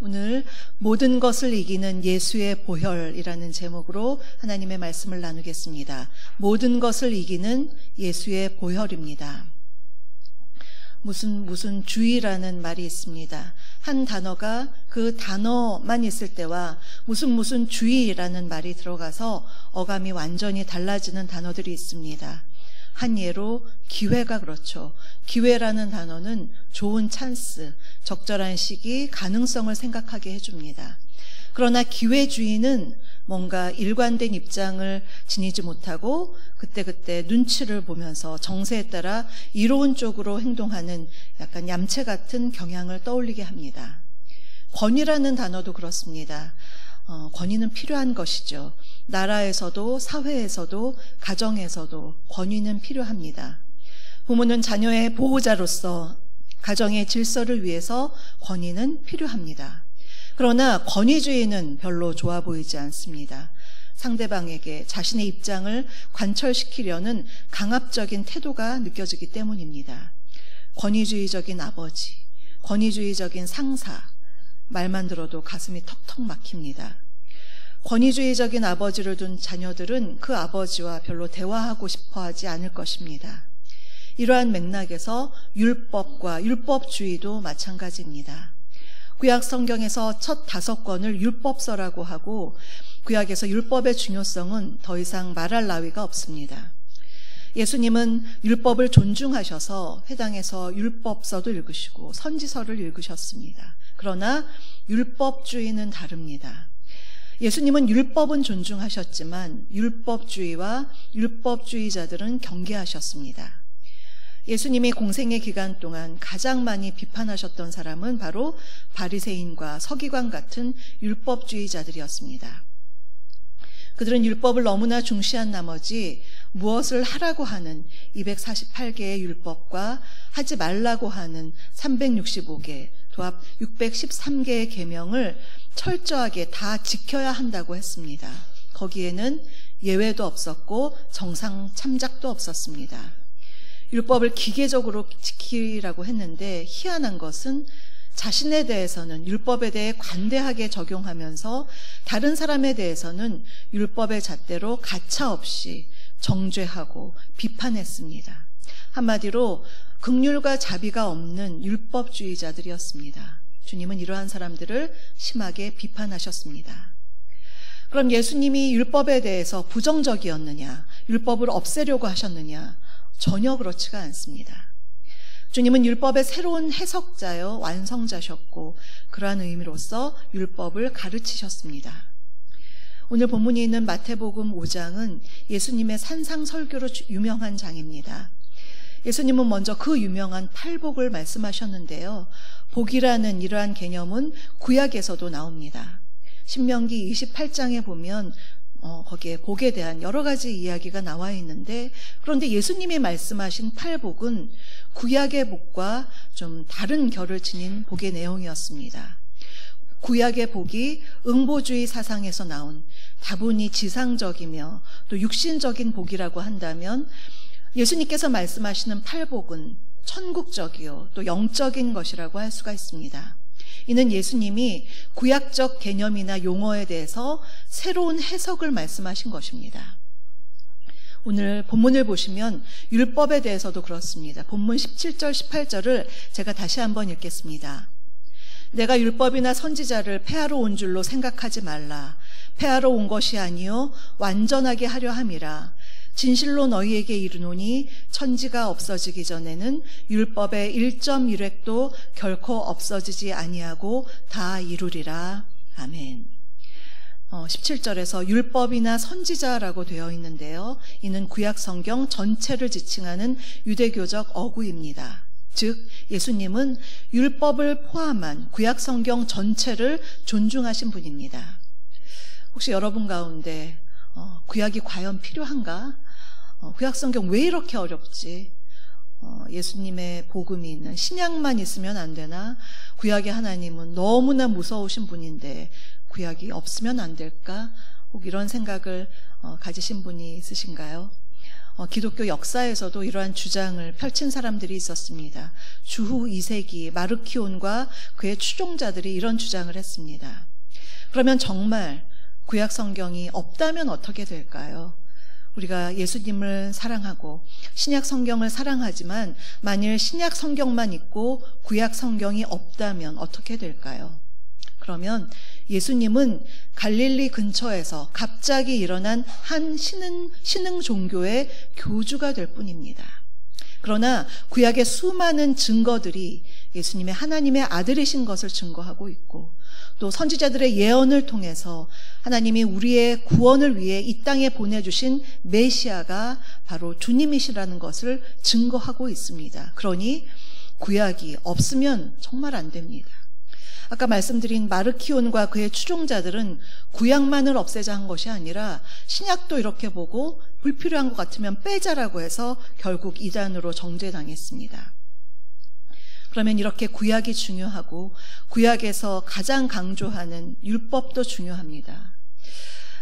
오늘 모든 것을 이기는 예수의 보혈이라는 제목으로 하나님의 말씀을 나누겠습니다. 모든 것을 이기는 예수의 보혈입니다. 무슨 주의라는 말이 있습니다. 한 단어가 그 단어만 있을 때와 무슨 주의라는 말이 들어가서 어감이 완전히 달라지는 단어들이 있습니다. 한 예로 기회가 그렇죠. 기회라는 단어는 좋은 찬스, 적절한 시기, 가능성을 생각하게 해줍니다. 그러나 기회주의는 뭔가 일관된 입장을 지니지 못하고 그때그때 눈치를 보면서 정세에 따라 이로운 쪽으로 행동하는 약간 얌체 같은 경향을 떠올리게 합니다. 권위라는 단어도 그렇습니다. 권위는 필요한 것이죠. 나라에서도 사회에서도 가정에서도 권위는 필요합니다. 부모는 자녀의 보호자로서 가정의 질서를 위해서 권위는 필요합니다. 그러나 권위주의는 별로 좋아 보이지 않습니다. 상대방에게 자신의 입장을 관철시키려는 강압적인 태도가 느껴지기 때문입니다. 권위주의적인 아버지, 권위주의적인 상사, 말만 들어도 가슴이 턱턱 막힙니다. 권위주의적인 아버지를 둔 자녀들은 그 아버지와 별로 대화하고 싶어 하지 않을 것입니다. 이러한 맥락에서 율법과 율법주의도 마찬가지입니다. 구약 성경에서 첫 5권을 율법서라고 하고 구약에서 율법의 중요성은 더 이상 말할 나위가 없습니다. 예수님은 율법을 존중하셔서 회당에서 율법서도 읽으시고 선지서를 읽으셨습니다. 그러나 율법주의는 다릅니다. 예수님은 율법은 존중하셨지만 율법주의와 율법주의자들은 경계하셨습니다. 예수님이 공생의 기간 동안 가장 많이 비판하셨던 사람은 바로 바리새인과 서기관 같은 율법주의자들이었습니다. 그들은 율법을 너무나 중시한 나머지 무엇을 하라고 하는 248개의 율법과 하지 말라고 하는 365개, 도합 613개의 계명을 철저하게 다 지켜야 한다고 했습니다. 거기에는 예외도 없었고 정상 참작도 없었습니다. 율법을 기계적으로 지키라고 했는데 희한한 것은 자신에 대해서는 율법에 대해 관대하게 적용하면서 다른 사람에 대해서는 율법의 잣대로 가차없이 정죄하고 비판했습니다. 한마디로 긍휼과 자비가 없는 율법주의자들이었습니다. 주님은 이러한 사람들을 심하게 비판하셨습니다. 그럼 예수님이 율법에 대해서 부정적이었느냐, 율법을 없애려고 하셨느냐? 전혀 그렇지가 않습니다. 주님은 율법의 새로운 해석자여 완성자셨고 그러한 의미로서 율법을 가르치셨습니다. 오늘 본문이 있는 마태복음 5장은 예수님의 산상설교로 유명한 장입니다. 예수님은 먼저 그 유명한 팔복을 말씀하셨는데요. 복이라는 이러한 개념은 구약에서도 나옵니다. 신명기 28장에 보면 거기에 복에 대한 여러 가지 이야기가 나와 있는데 그런데 예수님이 말씀하신 팔복은 구약의 복과 좀 다른 결을 지닌 복의 내용이었습니다. 구약의 복이 응보주의 사상에서 나온 다분히 지상적이며 또 육신적인 복이라고 한다면 예수님께서 말씀하시는 팔복은 천국적이요 또 영적인 것이라고 할 수가 있습니다. 이는 예수님이 구약적 개념이나 용어에 대해서 새로운 해석을 말씀하신 것입니다. 오늘 본문을 보시면 율법에 대해서도 그렇습니다. 본문 17절 18절을 제가 다시 한번 읽겠습니다. 내가 율법이나 선지자를 폐하러 온 줄로 생각하지 말라. 폐하러 온 것이 아니요 완전하게 하려 함이라. 진실로 너희에게 이르노니 천지가 없어지기 전에는 율법의 1.1획도 결코 없어지지 아니하고 다 이루리라. 아멘. 17절에서 율법이나 선지자라고 되어 있는데요. 이는 구약 성경 전체를 지칭하는 유대교적 어구입니다. 즉 예수님은 율법을 포함한 구약 성경 전체를 존중하신 분입니다. 혹시 여러분 가운데 구약이 과연 필요한가? 구약 성경 왜 이렇게 어렵지? 예수님의 복음이 있는 신약만 있으면 안 되나? 구약의 하나님은 너무나 무서우신 분인데 구약이 없으면 안 될까? 혹 이런 생각을 가지신 분이 있으신가요? 기독교 역사에서도 이러한 주장을 펼친 사람들이 있었습니다. 주후 2세기 마르키온과 그의 추종자들이 이런 주장을 했습니다. 그러면 정말 구약 성경이 없다면 어떻게 될까요? 우리가 예수님을 사랑하고 신약 성경을 사랑하지만 만일 신약 성경만 있고 구약 성경이 없다면 어떻게 될까요? 그러면 예수님은 갈릴리 근처에서 갑자기 일어난 한 신흥 종교의 교주가 될 뿐입니다. 그러나 구약의 수많은 증거들이 예수님의 하나님의 아들이신 것을 증거하고 있고, 또 선지자들의 예언을 통해서 하나님이 우리의 구원을 위해 이 땅에 보내주신 메시아가 바로 주님이시라는 것을 증거하고 있습니다. 그러니 구약이 없으면 정말 안 됩니다. 아까 말씀드린 마르키온과 그의 추종자들은 구약만을 없애자 한 것이 아니라 신약도 이렇게 보고 불필요한 것 같으면 빼자라고 해서 결국 이단으로 정죄당했습니다. 그러면 이렇게 구약이 중요하고 구약에서 가장 강조하는 율법도 중요합니다.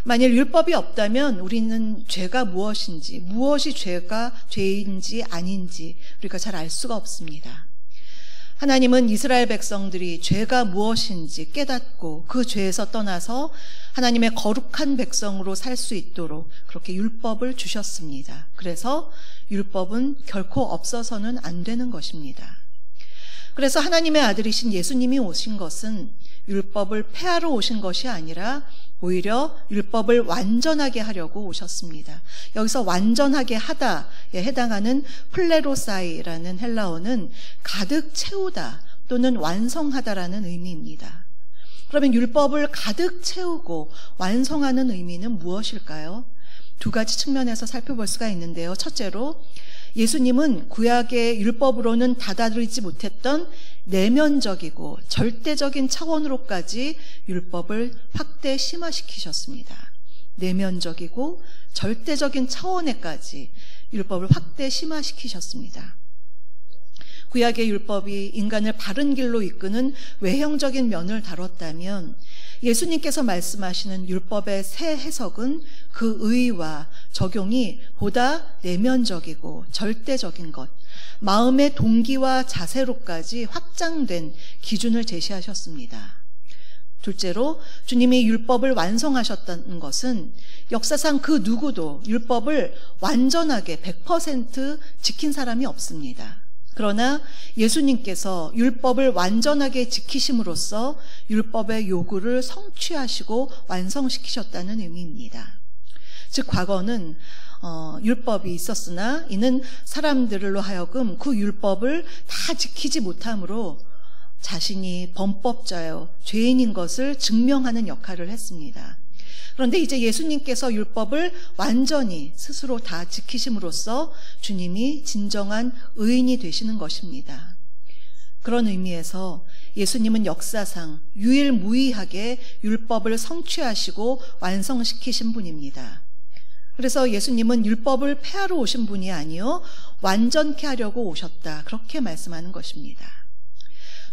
만일 율법이 없다면 우리는 죄가 무엇인지, 무엇이 죄인지 아닌지 우리가 잘 알 수가 없습니다. 하나님은 이스라엘 백성들이 죄가 무엇인지 깨닫고 그 죄에서 떠나서 하나님의 거룩한 백성으로 살 수 있도록 그렇게 율법을 주셨습니다. 그래서 율법은 결코 없어서는 안 되는 것입니다. 그래서 하나님의 아들이신 예수님이 오신 것은 율법을 폐하러 오신 것이 아니라 오히려 율법을 완전하게 하려고 오셨습니다. 여기서 완전하게 하다에 해당하는 플레로사이라는 헬라어는 가득 채우다 또는 완성하다라는 의미입니다. 그러면 율법을 가득 채우고 완성하는 의미는 무엇일까요? 두 가지 측면에서 살펴볼 수가 있는데요. 첫째로 예수님은 구약의 율법으로는 다다르지 못했던 내면적이고 절대적인 차원으로까지 율법을 확대 심화시키셨습니다. 내면적이고 절대적인 차원에까지 율법을 확대 심화시키셨습니다. 구약의 율법이 인간을 바른 길로 이끄는 외형적인 면을 다뤘다면 예수님께서 말씀하시는 율법의 새 해석은 그 의의와 적용이 보다 내면적이고 절대적인 것, 마음의 동기와 자세로까지 확장된 기준을 제시하셨습니다. 둘째로 주님이 율법을 완성하셨다는 것은 역사상 그 누구도 율법을 완전하게 100% 지킨 사람이 없습니다. 그러나 예수님께서 율법을 완전하게 지키심으로써 율법의 요구를 성취하시고 완성시키셨다는 의미입니다. 즉 과거는 율법이 있었으나 이는 사람들로 하여금 그 율법을 다 지키지 못함으로 자신이 범법자요 죄인인 것을 증명하는 역할을 했습니다. 그런데 이제 예수님께서 율법을 완전히 스스로 다 지키심으로써 주님이 진정한 의인이 되시는 것입니다. 그런 의미에서 예수님은 역사상 유일무이하게 율법을 성취하시고 완성시키신 분입니다. 그래서 예수님은 율법을 폐하러 오신 분이 아니요 완전케 하려고 오셨다, 그렇게 말씀하는 것입니다.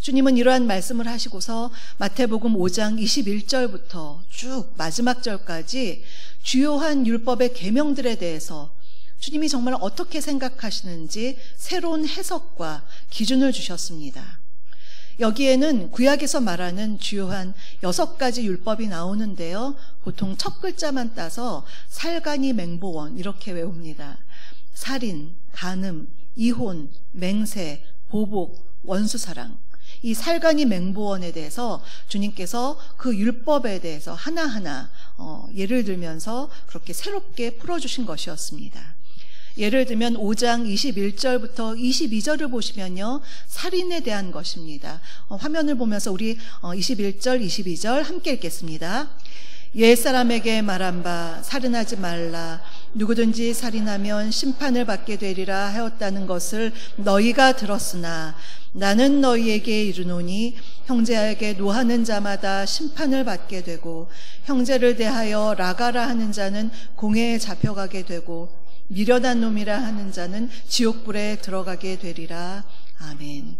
주님은 이러한 말씀을 하시고서 마태복음 5장 21절부터 쭉 마지막 절까지 주요한 율법의 계명들에 대해서 주님이 정말 어떻게 생각하시는지 새로운 해석과 기준을 주셨습니다. 여기에는 구약에서 말하는 주요한 6가지 율법이 나오는데요. 보통 첫 글자만 따서 살간이 맹보원 이렇게 외웁니다. 살인, 간음, 이혼, 맹세, 보복, 원수사랑. 이 살간이 맹보원에 대해서 주님께서 그 율법에 대해서 하나하나 예를 들면서 그렇게 새롭게 풀어주신 것이었습니다. 예를 들면 5장 21절부터 22절을 보시면요, 살인에 대한 것입니다. 화면을 보면서 우리 21절, 22절 함께 읽겠습니다. 옛사람에게 말한 바 살인하지 말라. 누구든지 살인하면 심판을 받게 되리라 하였다는 것을 너희가 들었으나 나는 너희에게 이르노니 형제에게 노하는 자마다 심판을 받게 되고 형제를 대하여 라가라 하는 자는 공회에 잡혀가게 되고 미련한 놈이라 하는 자는 지옥불에 들어가게 되리라. 아멘.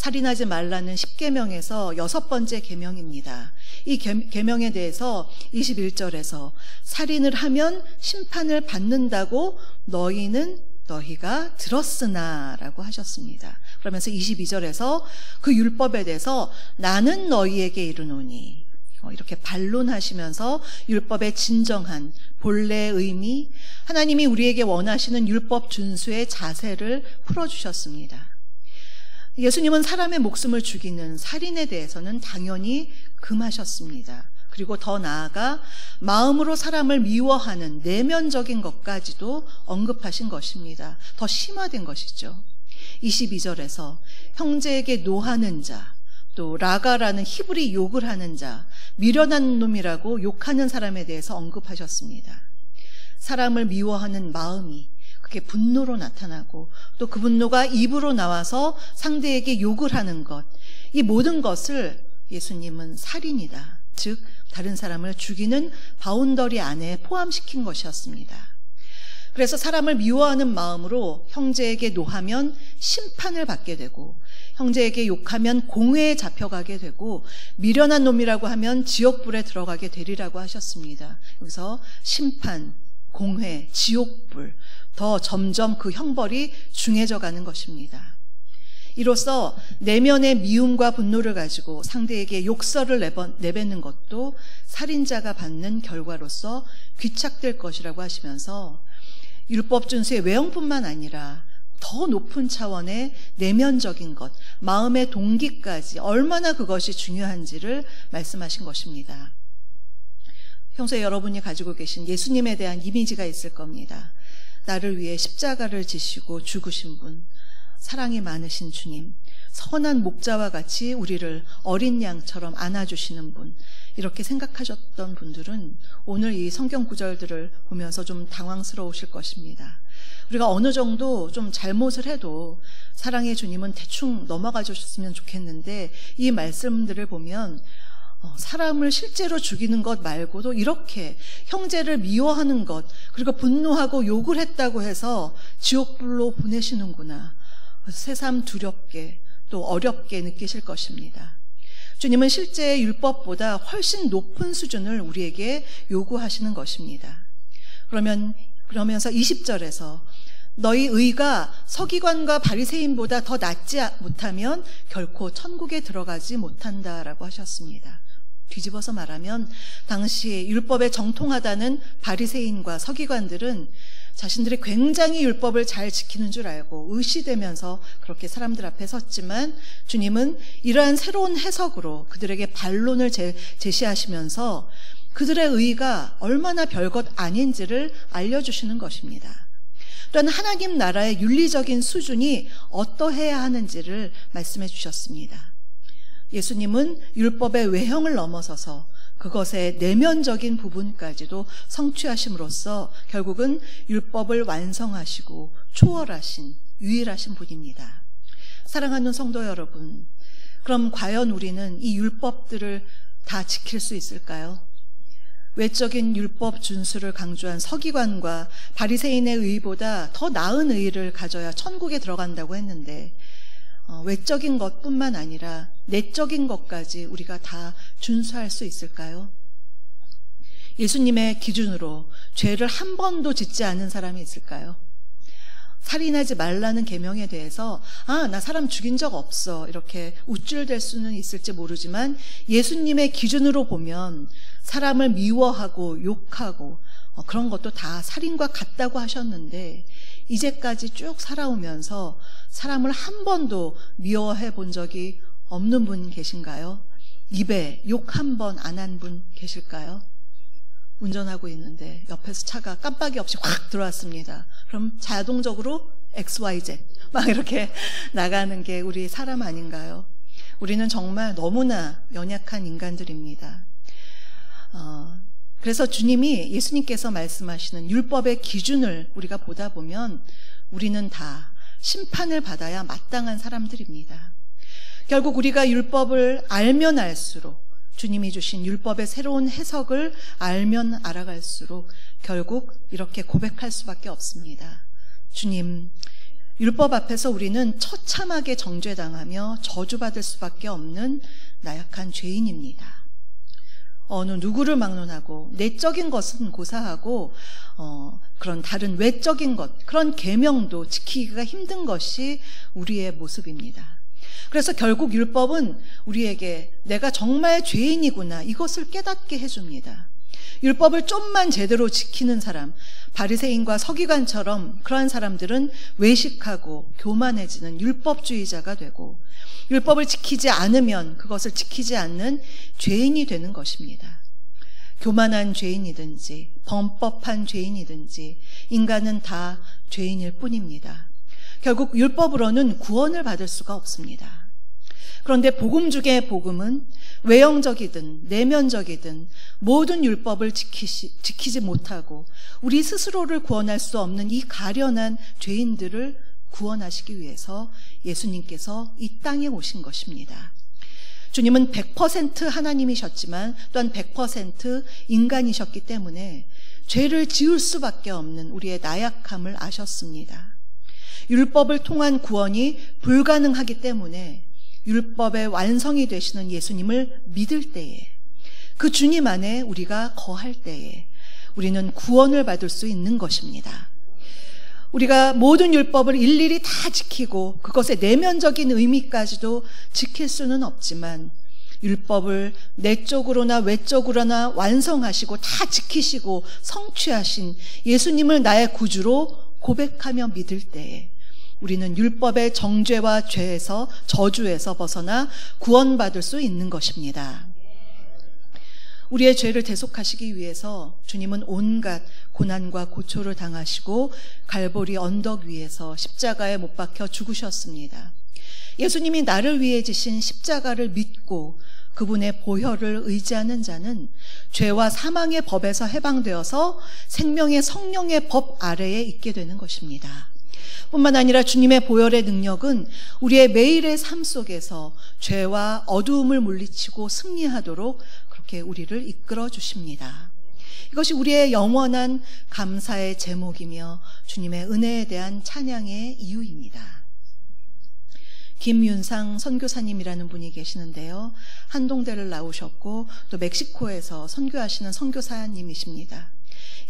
살인하지 말라는 10계명에서 6번째 계명입니다. 이 계명에 대해서 21절에서 살인을 하면 심판을 받는다고 너희가 들었으나 라고 하셨습니다. 그러면서 22절에서 그 율법에 대해서 나는 너희에게 이르노니 이렇게 반론하시면서 율법의 진정한 본래의 의미, 하나님이 우리에게 원하시는 율법 준수의 자세를 풀어주셨습니다. 예수님은 사람의 목숨을 죽이는 살인에 대해서는 당연히 금하셨습니다. 그리고 더 나아가 마음으로 사람을 미워하는 내면적인 것까지도 언급하신 것입니다. 더 심화된 것이죠. 22절에서 형제에게 노하는 자, 또 라가라는 히브리 욕을 하는 자, 미련한 놈이라고 욕하는 사람에 대해서 언급하셨습니다. 사람을 미워하는 마음이 그게 분노로 나타나고 또 그 분노가 입으로 나와서 상대에게 욕을 하는 것, 이 모든 것을 예수님은 살인이다, 즉 다른 사람을 죽이는 바운더리 안에 포함시킨 것이었습니다. 그래서 사람을 미워하는 마음으로 형제에게 노하면 심판을 받게 되고, 형제에게 욕하면 공회에 잡혀가게 되고, 미련한 놈이라고 하면 지옥불에 들어가게 되리라고 하셨습니다. 여기서 심판, 공회, 지옥불, 더 점점 그 형벌이 중해져 가는 것입니다. 이로써 내면의 미움과 분노를 가지고 상대에게 욕설을 내뱉는 것도 살인자가 받는 결과로서 귀착될 것이라고 하시면서 율법 준수의 외형뿐만 아니라 더 높은 차원의 내면적인 것, 마음의 동기까지 얼마나 그것이 중요한지를 말씀하신 것입니다. 평소에 여러분이 가지고 계신 예수님에 대한 이미지가 있을 겁니다. 나를 위해 십자가를 지시고 죽으신 분, 사랑이 많으신 주님, 선한 목자와 같이 우리를 어린 양처럼 안아주시는 분, 이렇게 생각하셨던 분들은 오늘 이 성경 구절들을 보면서 좀 당황스러우실 것입니다. 우리가 어느 정도 좀 잘못을 해도 사랑의 주님은 대충 넘어가 주셨으면 좋겠는데, 이 말씀들을 보면 사람을 실제로 죽이는 것 말고도 이렇게 형제를 미워하는 것, 그리고 분노하고 욕을 했다고 해서 지옥불로 보내시는구나, 새삼 두렵게 또 어렵게 느끼실 것입니다. 주님은 실제 율법보다 훨씬 높은 수준을 우리에게 요구하시는 것입니다. 그러면서 20절에서 너희 의가 서기관과 바리새인보다 더 낫지 못하면 결코 천국에 들어가지 못한다라고 하셨습니다. 뒤집어서 말하면 당시 율법에 정통하다는 바리새인과 서기관들은 자신들이 굉장히 율법을 잘 지키는 줄 알고 의시되면서 그렇게 사람들 앞에 섰지만, 주님은 이러한 새로운 해석으로 그들에게 반론을 제시하시면서 그들의 의가 얼마나 별것 아닌지를 알려주시는 것입니다. 또한 하나님 나라의 윤리적인 수준이 어떠해야 하는지를 말씀해 주셨습니다. 예수님은 율법의 외형을 넘어서서 그것의 내면적인 부분까지도 성취하심으로써 결국은 율법을 완성하시고 초월하신 유일하신 분입니다. 사랑하는 성도 여러분, 그럼 과연 우리는 이 율법들을 다 지킬 수 있을까요? 외적인 율법 준수를 강조한 서기관과 바리새인의 의보다 더 나은 의를 가져야 천국에 들어간다고 했는데, 외적인 것뿐만 아니라 내적인 것까지 우리가 다 준수할 수 있을까요? 예수님의 기준으로 죄를 한 번도 짓지 않은 사람이 있을까요? 살인하지 말라는 계명에 대해서 나 사람 죽인 적 없어, 이렇게 우쭐댈 수는 있을지 모르지만 예수님의 기준으로 보면 사람을 미워하고 욕하고 그런 것도 다 살인과 같다고 하셨는데, 이제까지 쭉 살아오면서 사람을 한 번도 미워해 본 적이 없는 분 계신가요? 입에 욕 한 번 안 한 분 계실까요? 운전하고 있는데 옆에서 차가 깜빡이 없이 확 들어왔습니다. 그럼 자동적으로 XYZ 막 이렇게 나가는 게 우리 사람 아닌가요? 우리는 정말 너무나 연약한 인간들입니다. 그래서 예수님께서 말씀하시는 율법의 기준을 우리가 보다 보면 우리는 다 심판을 받아야 마땅한 사람들입니다. 결국 우리가 율법을 알면 알수록, 주님이 주신 율법의 새로운 해석을 알면 알아갈수록 결국 이렇게 고백할 수밖에 없습니다. 주님, 율법 앞에서 우리는 처참하게 정죄당하며 저주받을 수밖에 없는 나약한 죄인입니다. 어느 누구를 막론하고 내적인 것은 고사하고 그런 다른 외적인 것, 그런 계명도 지키기가 힘든 것이 우리의 모습입니다. 그래서 결국 율법은 우리에게 내가 정말 죄인이구나, 이것을 깨닫게 해줍니다. 율법을 좀만 제대로 지키는 사람, 바리새인과 서기관처럼 그러한 사람들은 외식하고 교만해지는 율법주의자가 되고, 율법을 지키지 않으면 그것을 지키지 않는 죄인이 되는 것입니다. 교만한 죄인이든지 범법한 죄인이든지 인간은 다 죄인일 뿐입니다. 결국 율법으로는 구원을 받을 수가 없습니다. 그런데 복음 중에 복음은 외형적이든 내면적이든 모든 율법을 지키지 못하고 우리 스스로를 구원할 수 없는 이 가련한 죄인들을 구원하시기 위해서 예수님께서 이 땅에 오신 것입니다. 주님은 100% 하나님이셨지만 또한 100% 인간이셨기 때문에 죄를 지을 수밖에 없는 우리의 나약함을 아셨습니다. 율법을 통한 구원이 불가능하기 때문에 율법의 완성이 되시는 예수님을 믿을 때에, 그 주님 안에 우리가 거할 때에 우리는 구원을 받을 수 있는 것입니다. 우리가 모든 율법을 일일이 다 지키고 그것의 내면적인 의미까지도 지킬 수는 없지만 율법을 내적으로나 외적으로나 완성하시고 다 지키시고 성취하신 예수님을 나의 구주로 고백하며 믿을 때에 우리는 율법의 정죄와 죄에서, 저주에서 벗어나 구원받을 수 있는 것입니다. 우리의 죄를 대속하시기 위해서 주님은 온갖 고난과 고초를 당하시고 갈보리 언덕 위에서 십자가에 못 박혀 죽으셨습니다. 예수님이 나를 위해 지신 십자가를 믿고 그분의 보혈을 의지하는 자는 죄와 사망의 법에서 해방되어서 생명의 성령의 법 아래에 있게 되는 것입니다. 뿐만 아니라 주님의 보혈의 능력은 우리의 매일의 삶 속에서 죄와 어두움을 물리치고 승리하도록 그렇게 우리를 이끌어 주십니다. 이것이 우리의 영원한 감사의 제목이며 주님의 은혜에 대한 찬양의 이유입니다. 김윤상 선교사님이라는 분이 계시는데요. 한동대를 나오셨고 또 멕시코에서 선교하시는 선교사님이십니다.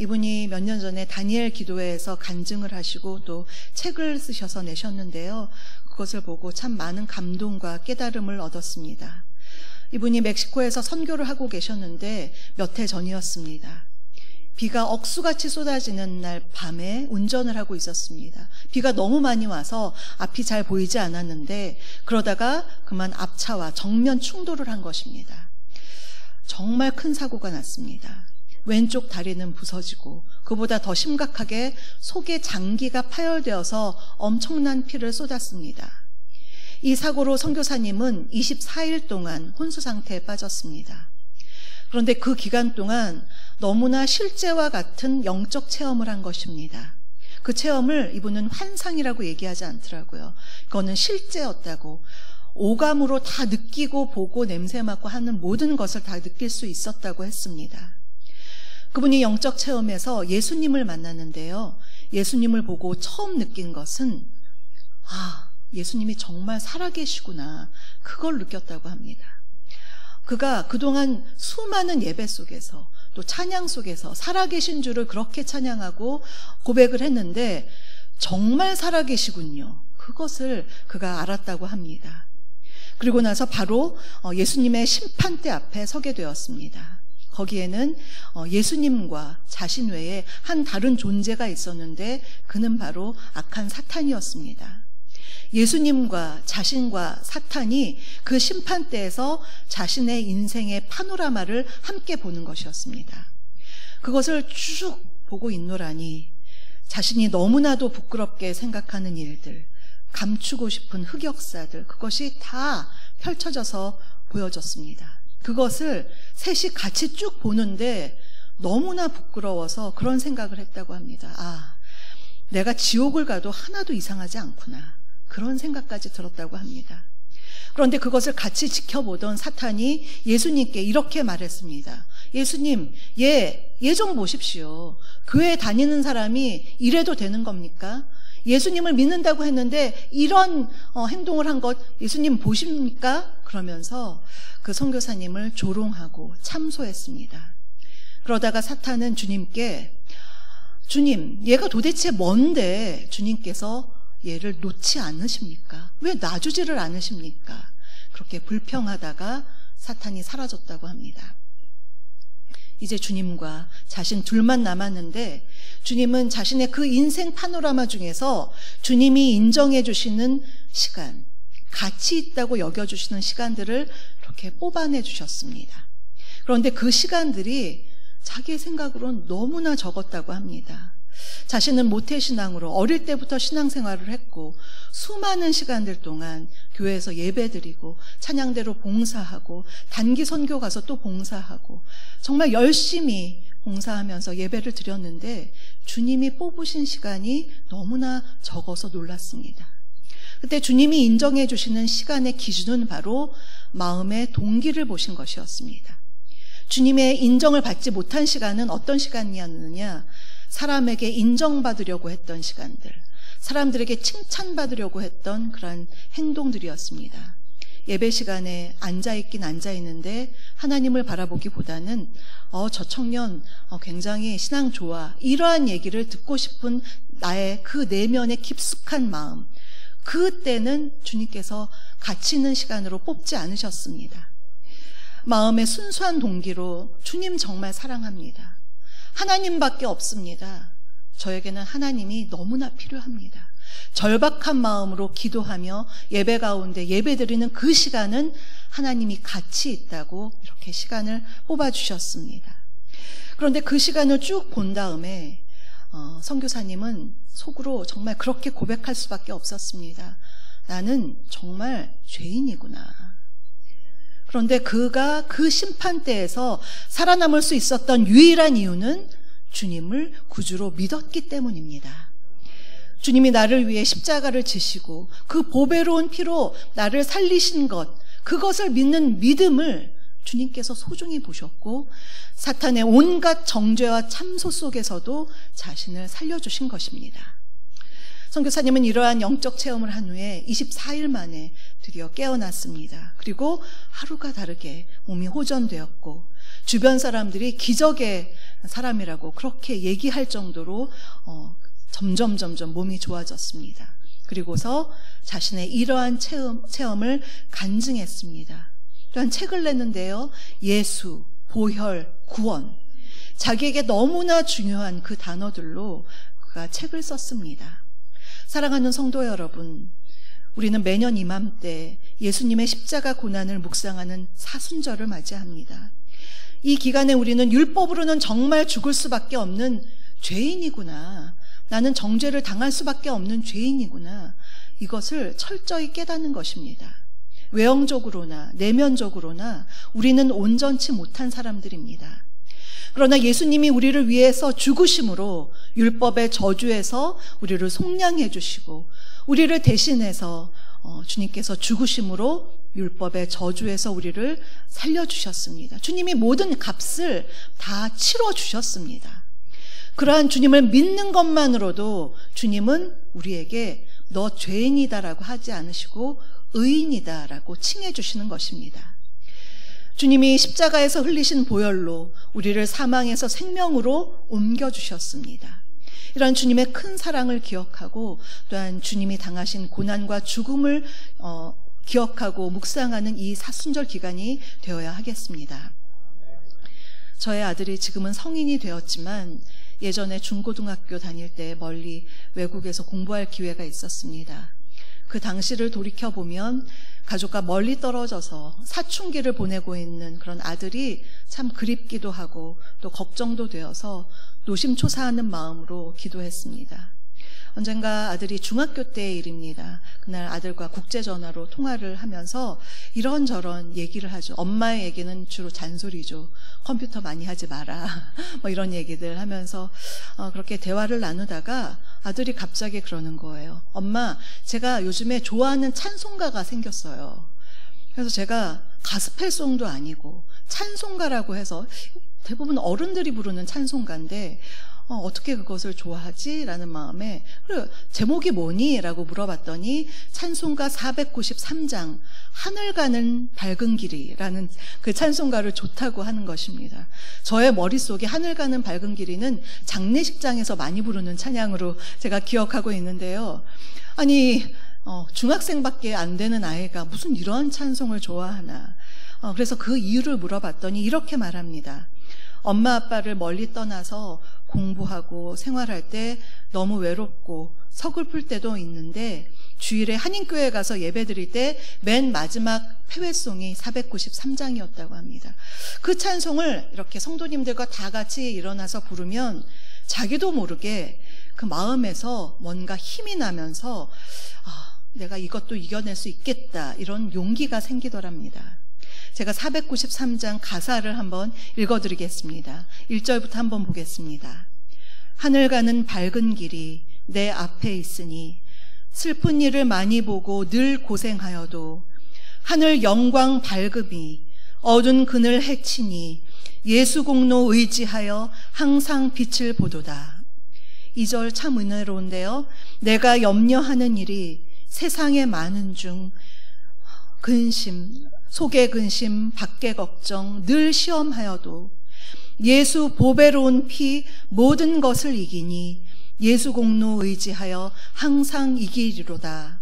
이분이 몇 년 전에 다니엘 기도회에서 간증을 하시고 또 책을 쓰셔서 내셨는데요. 그것을 보고 참 많은 감동과 깨달음을 얻었습니다. 이분이 멕시코에서 선교를 하고 계셨는데 몇 해 전이었습니다. 비가 억수같이 쏟아지는 날 밤에 운전을 하고 있었습니다. 비가 너무 많이 와서 앞이 잘 보이지 않았는데 그러다가 그만 앞차와 정면 충돌을 한 것입니다. 정말 큰 사고가 났습니다. 왼쪽 다리는 부서지고 그보다 더 심각하게 속에 장기가 파열되어서 엄청난 피를 쏟았습니다. 이 사고로 선교사님은 24일 동안 혼수 상태에 빠졌습니다. 그런데 그 기간 동안 너무나 실제와 같은 영적 체험을 한 것입니다. 그 체험을 이분은 환상이라고 얘기하지 않더라고요. 그거는 실제였다고, 오감으로 다 느끼고 보고 냄새 맡고 하는 모든 것을 다 느낄 수 있었다고 했습니다. 그분이 영적 체험에서 예수님을 만났는데요. 예수님을 보고 처음 느낀 것은 예수님이 정말 살아계시구나, 그걸 느꼈다고 합니다. 그가 그동안 수많은 예배 속에서 또 찬양 속에서 살아계신 주를 그렇게 찬양하고 고백을 했는데 정말 살아계시군요, 그것을 그가 알았다고 합니다. 그리고 나서 바로 예수님의 심판대 앞에 서게 되었습니다. 거기에는 예수님과 자신 외에 한 다른 존재가 있었는데 그는 바로 악한 사탄이었습니다. 예수님과 자신과 사탄이 그 심판대에서 자신의 인생의 파노라마를 함께 보는 것이었습니다. 그것을 쭉 보고 있노라니 자신이 너무나도 부끄럽게 생각하는 일들, 감추고 싶은 흑역사들, 그것이 다 펼쳐져서 보여졌습니다. 그것을 셋이 같이 쭉 보는데 너무나 부끄러워서 그런 생각을 했다고 합니다. 내가 지옥을 가도 하나도 이상하지 않구나, 그런 생각까지 들었다고 합니다. 그런데 그것을 같이 지켜보던 사탄이 예수님께 이렇게 말했습니다. 예수님, 얘 좀 보십시오. 교회 다니는 사람이 이래도 되는 겁니까? 예수님을 믿는다고 했는데 이런 행동을 한 것 예수님 보십니까? 그러면서 그 선교사님을 조롱하고 참소했습니다. 그러다가 사탄은 주님께, 주님, 얘가 도대체 뭔데 주님께서 얘를 놓지 않으십니까? 왜 놔주지를 않으십니까? 그렇게 불평하다가 사탄이 사라졌다고 합니다. 이제 주님과 자신 둘만 남았는데, 주님은 자신의 그 인생 파노라마 중에서 주님이 인정해 주시는 시간, 가치 있다고 여겨주시는 시간들을 이렇게 뽑아내 주셨습니다. 그런데 그 시간들이 자기의 생각으로는 너무나 적었다고 합니다. 자신은 모태신앙으로 어릴 때부터 신앙생활을 했고 수많은 시간들 동안 교회에서 예배드리고 찬양대로 봉사하고 단기 선교 가서 또 봉사하고 정말 열심히 봉사하면서 예배를 드렸는데 주님이 뽑으신 시간이 너무나 적어서 놀랐습니다. 그때 주님이 인정해 주시는 시간의 기준은 바로 마음의 동기를 보신 것이었습니다. 주님의 인정을 받지 못한 시간은 어떤 시간이었느냐? 사람에게 인정받으려고 했던 시간들, 사람들에게 칭찬받으려고 했던 그런 행동들이었습니다. 예배 시간에 앉아있긴 앉아있는데 하나님을 바라보기보다는 저 청년 굉장히 신앙 좋아, 이러한 얘기를 듣고 싶은 나의 그 내면의 깊숙한 마음, 그때는 주님께서 가치 있는 시간으로 뽑지 않으셨습니다. 마음의 순수한 동기로 주님 정말 사랑합니다. 하나님밖에 없습니다. 저에게는 하나님이 너무나 필요합니다. 절박한 마음으로 기도하며 예배 가운데 예배드리는 그 시간은 하나님이 가치 있다고 이렇게 시간을 뽑아주셨습니다. 그런데 그 시간을 쭉 본 다음에 선교사님은 속으로 정말 그렇게 고백할 수밖에 없었습니다. 나는 정말 죄인이구나. 그런데 그가 그 심판대에서 살아남을 수 있었던 유일한 이유는 주님을 구주로 믿었기 때문입니다. 주님이 나를 위해 십자가를 지시고 그 보배로운 피로 나를 살리신 것, 그것을 믿는 믿음을 주님께서 소중히 보셨고 사탄의 온갖 정죄와 참소 속에서도 자신을 살려주신 것입니다. 선교사님은 이러한 영적 체험을 한 후에 24일 만에 드디어 깨어났습니다. 그리고 하루가 다르게 몸이 호전되었고 주변 사람들이 기적의 사람이라고 그렇게 얘기할 정도로 점점 몸이 좋아졌습니다. 그리고서 자신의 이러한 체험을 간증했습니다. 또한 책을 냈는데요. 예수, 보혈, 구원, 자기에게 너무나 중요한 그 단어들로 그가 책을 썼습니다. 사랑하는 성도 여러분, 우리는 매년 이맘때 예수님의 십자가 고난을 묵상하는 사순절을 맞이합니다. 이 기간에 우리는 율법으로는 정말 죽을 수밖에 없는 죄인이구나, 나는 정죄를 당할 수밖에 없는 죄인이구나, 이것을 철저히 깨닫는 것입니다. 외형적으로나 내면적으로나 우리는 온전치 못한 사람들입니다. 그러나 예수님이 우리를 위해서 죽으심으로 율법의 저주에서 우리를 속량해 주시고 우리를 대신해서 주님께서 죽으심으로 율법의 저주에서 우리를 살려주셨습니다. 주님이 모든 값을 다 치러주셨습니다. 그러한 주님을 믿는 것만으로도 주님은 우리에게 너 죄인이다라고 하지 않으시고 의인이다라고 칭해 주시는 것입니다. 주님이 십자가에서 흘리신 보혈로 우리를 사망에서 생명으로 옮겨주셨습니다. 이러한 주님의 큰 사랑을 기억하고 또한 주님이 당하신 고난과 죽음을 기억하고 묵상하는 이 사순절 기간이 되어야 하겠습니다. 저의 아들이 지금은 성인이 되었지만 예전에 중고등학교 다닐 때 멀리 외국에서 공부할 기회가 있었습니다. 그 당시를 돌이켜보면 가족과 멀리 떨어져서 사춘기를 보내고 있는 그런 아들이 참 그립기도 하고 또 걱정도 되어서 노심초사하는 마음으로 기도했습니다. 언젠가 아들이 중학교 때의 일입니다. 그날 아들과 국제전화로 통화를 하면서 이런저런 얘기를 하죠. 엄마의 얘기는 주로 잔소리죠. 컴퓨터 많이 하지 마라. 뭐 이런 얘기들 하면서 그렇게 대화를 나누다가 아들이 갑자기 그러는 거예요. 엄마, 제가 요즘에 좋아하는 찬송가가 생겼어요. 그래서 제가 가스펠송도 아니고 찬송가라고 해서 대부분 어른들이 부르는 찬송가인데 어떻게 그것을 좋아하지? 라는 마음에 제목이 뭐니? 라고 물어봤더니 찬송가 493장 하늘 가는 밝은 길이라는 그 찬송가를 좋다고 하는 것입니다. 저의 머릿속에 하늘 가는 밝은 길이는 장례식장에서 많이 부르는 찬양으로 제가 기억하고 있는데요. 아니 중학생밖에 안 되는 아이가 무슨 이런 찬송을 좋아하나. 그래서 그 이유를 물어봤더니 이렇게 말합니다. 엄마 아빠를 멀리 떠나서 공부하고 생활할 때 너무 외롭고 서글플 때도 있는데 주일에 한인교회 가서 예배 드릴 때 맨 마지막 패회송이 493장이었다고 합니다. 그 찬송을 이렇게 성도님들과 다 같이 일어나서 부르면 자기도 모르게 그 마음에서 뭔가 힘이 나면서 내가 이것도 이겨낼 수 있겠다 이런 용기가 생기더랍니다. 제가 493장 가사를 한번 읽어드리겠습니다. 1절부터 한번 보겠습니다. 하늘 가는 밝은 길이 내 앞에 있으니 슬픈 일을 많이 보고 늘 고생하여도 하늘 영광 밝음이 어두운 그늘 해치니 예수 공로 의지하여 항상 빛을 보도다. 2절 참 은혜로운데요. 내가 염려하는 일이 세상에 많은 중 근심, 속의 근심, 밖의 걱정 늘 시험하여도 예수 보배로운 피 모든 것을 이기니 예수 공로 의지하여 항상 이기리로다.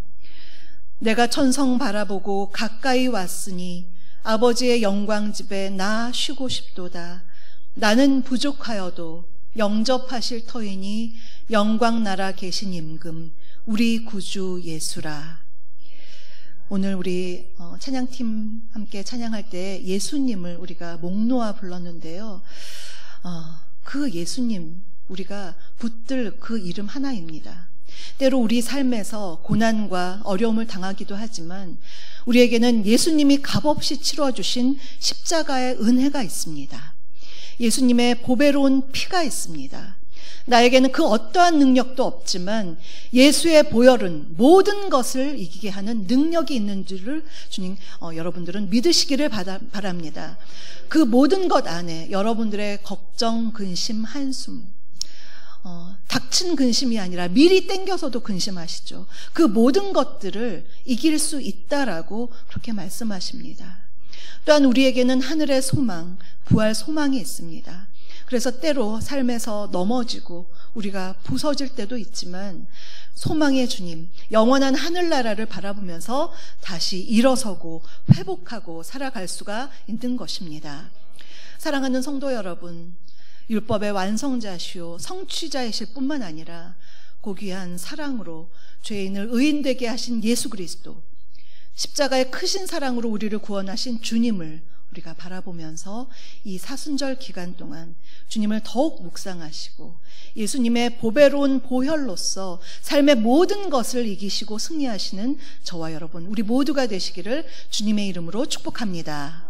내가 천성 바라보고 가까이 왔으니 아버지의 영광 집에 나 쉬고 싶도다. 나는 부족하여도 영접하실 터이니 영광 나라 계신 임금 우리 구주 예수라. 오늘 우리 찬양팀 함께 찬양할 때 예수님을 우리가 목 놓아 불렀는데요. 그 예수님 우리가 붙들 그 이름 하나입니다. 때로 우리 삶에서 고난과 어려움을 당하기도 하지만 우리에게는 예수님이 값없이 치러주신 십자가의 은혜가 있습니다. 예수님의 보배로운 피가 있습니다. 나에게는 그 어떠한 능력도 없지만 예수의 보혈은 모든 것을 이기게 하는 능력이 있는 줄을 주님 여러분들은 믿으시기를 바랍니다. 그 모든 것 안에 여러분들의 걱정, 근심, 한숨 닥친 근심이 아니라 미리 땡겨서도 근심하시죠. 그 모든 것들을 이길 수 있다라고 그렇게 말씀하십니다. 또한 우리에게는 하늘의 소망, 부활 소망이 있습니다. 그래서 때로 삶에서 넘어지고 우리가 부서질 때도 있지만 소망의 주님, 영원한 하늘나라를 바라보면서 다시 일어서고 회복하고 살아갈 수가 있는 것입니다. 사랑하는 성도 여러분, 율법의 완성자시오 성취자이실 뿐만 아니라 고귀한 사랑으로 죄인을 의인되게 하신 예수 그리스도, 십자가의 크신 사랑으로 우리를 구원하신 주님을 우리가 바라보면서 이 사순절 기간 동안 주님을 더욱 묵상하시고 예수님의 보배로운 보혈로서 삶의 모든 것을 이기시고 승리하시는 저와 여러분 우리 모두가 되시기를 주님의 이름으로 축복합니다.